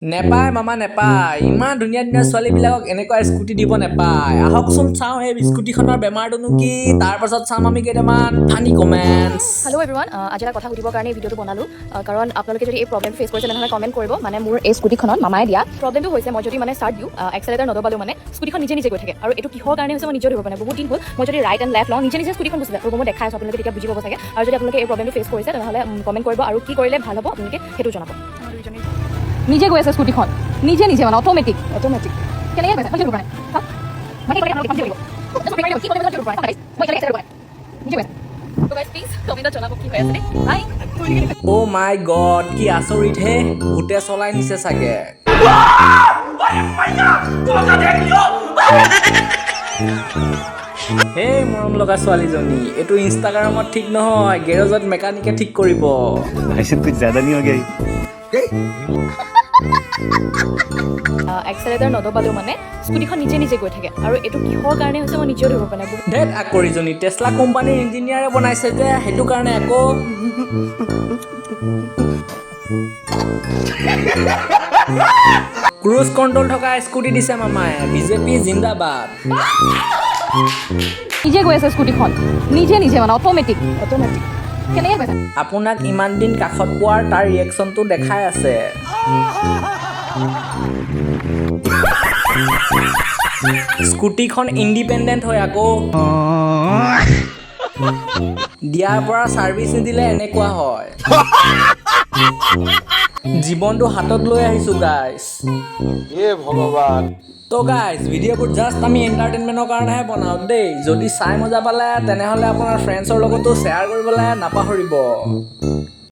নেপায় মামা নেপায় ইমান ধুনীয়া ধুনীয়া ছোৱালীবিলাকক এনেকুৱা স্কুটি দিব নেপায় আহকচোন চাওঁ এই স্কুটিখনৰ বেমাৰটোনো কি তাৰপাছত চাম আমি কেইটামান ফানি কমেণ্টছ হেল্ল' এভৰিৱান আজি এটা কথা সুধিবৰ কাৰণে এই ভিডিঅ'টো বনালোঁ কাৰণ আপোনালোকে যদি এই প্ৰব্লেমটো ফেচ কৰিছে তেনেহ'লে কমেণ্ট কৰিব মানে মোৰ এই স্কুটিখনত মামাই দিয়া প্ৰব্লেমটো হৈছে মই যদি মানে ষ্টাৰ্ট দিওঁ এক্সেলেটাৰ নদবালেও মানে স্কুটিখন নিজে নিজে গৈ থাকে আৰু এইটো কিহৰ কাৰণে হৈছে মই নিজে ধৰিব পৰা নাই বহুত দিন হ'ল মই যদি ৰাইট এণ্ড লেফ্ট লওঁ নিজে নিজে স্কুটিখন গুচি যায় ৰ'ব মই দেখাই আছোঁ আপোনালোকে তেতিয়া বুজি পাব চাগে আৰু যদি আপোনালোকে এই প্ৰব্লেমটো ফেচ কৰিছে তেনেহ'লে কমেণ্ট কৰিব আৰু কি কৰিলে ভাল হ'ব আপোনালোকে সেইটো জনাব নিজে গৈ আছে স্কুটিখন নিজে নিজে মানে অট'মেটিক কেনেকৈ গৈছে মই ধৰিব পৰা নাই অ' মাই গড কি আচৰিত হে ভূতে চলাই নিছে চাগে হেই মৰম লগা ছোৱালীজনী এইটো ইনষ্টাগ্ৰামত ঠিক নহয় গেৰেজত মেকানিকে ঠিক কৰিব এক্সেলেটাৰ নদবালেও মানে স্কুটিখন নিজে নিজে গৈ থাকে আৰু এইটো কিহৰ কাৰণে হৈছে মই নিজেও ধৰিব পৰা নাই ধেত আকৰিজনী টেছলা কোম্পানীৰ ইঞ্জিনিয়াৰে বনাইছে যে সেইটো কাৰণে আকৌ ক্ৰুজ কণ্ট্ৰল থকা স্কুটি দিছে মামাই বিজেপি জিন্দাবাদ নিজে গৈ আছে স্কুটিখন নিজে নিজে মানে অট'মেটিক কেনেকৈ গৈছে আপোনাক ইমান দিন কাষত পোৱাৰ তাৰ ৰিয়েকশ্যনটো দেখাই আছে স্কুটিখন ইণ্ডিপেণ্ডেণ্ট হয় আকৌ দিয়াৰ পৰা ছাৰ্ভিচ নিদিলে এনেকুৱা হয় জীৱনটো হাতত লৈ আহিছোঁ গাইজ ভগৱান তো গাইজ ভিডিঅ'বোৰ জাষ্ট আমি এণ্টাৰটেইনমেণ্টৰ কাৰণেহে বনাওঁ দেই যদি চাই মজা পালে তেনেহ'লে আপোনাৰ ফ্ৰেণ্ডছৰ লগতো শ্বেয়াৰ কৰিবলৈ নাপাহৰিব